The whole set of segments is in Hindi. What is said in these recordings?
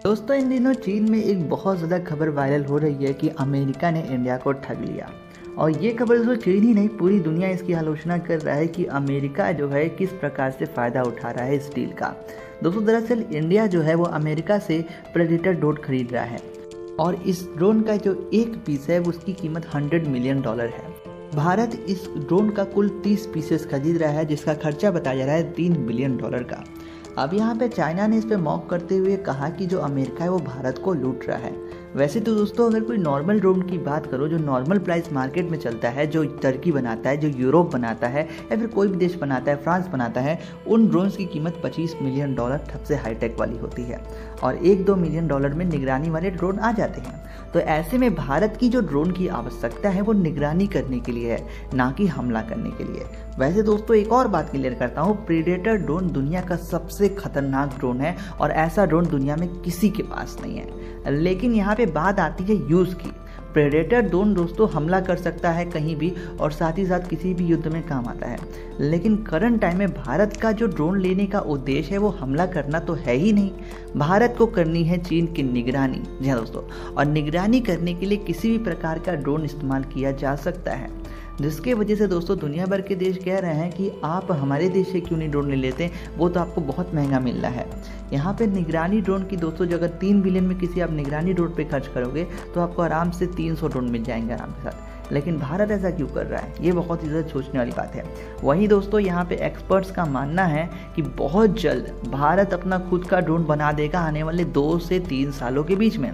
दोस्तों इन दिनों चीन में एक बहुत ज़्यादा खबर वायरल हो रही है कि अमेरिका ने इंडिया को ठग लिया। और ये खबर दोस्तों चीन ही नहीं, पूरी दुनिया इसकी आलोचना कर रहा है कि अमेरिका जो है किस प्रकार से फ़ायदा उठा रहा है इस डील का। दोस्तों दरअसल इंडिया जो है वो अमेरिका से प्रेडेटर ड्रोन खरीद रहा है और इस ड्रोन का जो एक पीस है उसकी कीमत $100 मिलियन है। भारत इस ड्रोन का कुल 30 पीसेस खरीद रहा है जिसका खर्चा बताया जा रहा है $3 बिलियन का। अब यहाँ पे चाइना ने इस पे मॉक करते हुए कहा कि जो अमेरिका है वो भारत को लूट रहा है। वैसे तो दोस्तों अगर कोई नॉर्मल ड्रोन की बात करो जो नॉर्मल प्राइस मार्केट में चलता है, जो टर्की बनाता है, जो यूरोप बनाता है या फिर कोई भी देश बनाता है, फ्रांस बनाता है, उन ड्रोन्स की कीमत $25 मिलियन सबसे हाईटेक वाली होती है और $1-2 मिलियन में निगरानी वाले ड्रोन आ जाते हैं। तो ऐसे में भारत की जो ड्रोन की आवश्यकता है वो निगरानी करने के लिए है, ना कि हमला करने के लिए। वैसे दोस्तों एक और बात क्लियर करता हूँ, प्रेडेटर ड्रोन दुनिया का सबसे खतरनाक ड्रोन है और ऐसा ड्रोन दुनिया में किसी के पास नहीं है। लेकिन यहाँ पे बात आती है यूज़ की। प्रेडेटर ड्रोन दोस्तों हमला कर सकता है कहीं भी और साथ ही साथ किसी भी युद्ध में काम आता है। लेकिन करंट टाइम में भारत का जो ड्रोन लेने का उद्देश्य है वो हमला करना तो है ही नहीं। भारत को करनी है चीन की निगरानी। जी हाँ दोस्तों, और निगरानी करने के लिए किसी भी प्रकार का ड्रोन इस्तेमाल किया जा सकता है, जिसके वजह से दोस्तों दुनिया भर के देश कह रहे हैं कि आप हमारे देश से क्यों नहीं ड्रोन ले लेते, वो तो आपको बहुत महंगा मिल रहा है। यहाँ पे निगरानी ड्रोन की दोस्तों जगह 3 बिलियन में किसी आप निगरानी ड्रोन पे खर्च करोगे तो आपको आराम से 300 ड्रोन मिल जाएंगे आराम के साथ। लेकिन भारत ऐसा क्यों कर रहा है, ये बहुत ही ज़्यादा सोचने वाली बात है। वहीं दोस्तों यहाँ पे एक्सपर्ट्स का मानना है कि बहुत जल्द भारत अपना खुद का ड्रोन बना देगा आने वाले 2 से 3 सालों के बीच में,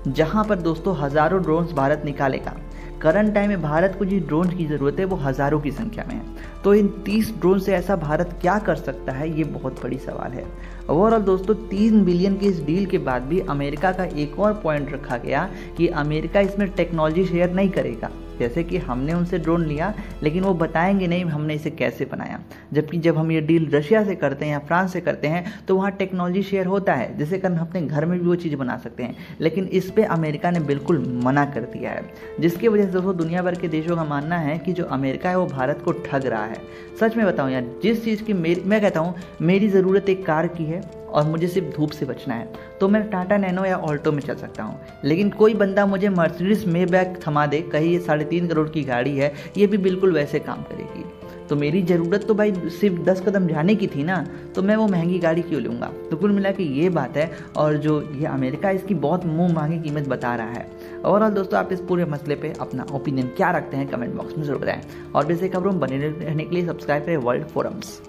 जहाँ पर दोस्तों हज़ारों ड्रोन्स भारत निकालेगा। करंट टाइम में भारत को जिस ड्रोन की ज़रूरत है वो हज़ारों की संख्या में है। तो इन 30 ड्रोन से ऐसा भारत क्या कर सकता है, ये बहुत बड़ी सवाल है। ओवरऑल दोस्तों 3 बिलियन की इस डील के बाद भी अमेरिका का एक और पॉइंट रखा गया कि अमेरिका इसमें टेक्नोलॉजी शेयर नहीं करेगा। जैसे कि हमने उनसे ड्रोन लिया लेकिन वो बताएंगे नहीं हमने इसे कैसे बनाया, जबकि जब हम ये डील रशिया से करते हैं या फ्रांस से करते हैं तो वहाँ टेक्नोलॉजी शेयर होता है, जिससे कारण अपने घर में भी वो चीज़ बना सकते हैं। लेकिन इस पे अमेरिका ने बिल्कुल मना कर दिया है, जिसकी वजह से दोस्तों दुनिया भर के देशों का मानना है कि जो अमेरिका है वो भारत को ठग रहा है। सच में बताऊँ यार, जिस चीज़ की मैं कहता हूँ मेरी ज़रूरत एक कार की है और मुझे सिर्फ धूप से बचना है तो मैं टाटा नैनो या ऑल्टो में चल सकता हूँ। लेकिन कोई बंदा मुझे मर्सिडीज मेबैक थमा दे, कहीं ये 3.5 करोड़ की गाड़ी है, ये भी बिल्कुल वैसे काम करेगी। तो मेरी ज़रूरत तो भाई सिर्फ 10 कदम जाने की थी ना, तो मैं वो महंगी गाड़ी क्यों लूँगा। तो कुल मिला के ये बात है। और जो ये अमेरिका इसकी बहुत मुँह मांगी कीमत बता रहा है। ओवरऑल दोस्तों आप इस पूरे मसले पे अपना ओपिनियन क्या रखते हैं कमेंट बॉक्स में जरूर बताएं और वैसे खबरों बने रहने के लिए सब्सक्राइब करें वर्ल्ड फोरम्स।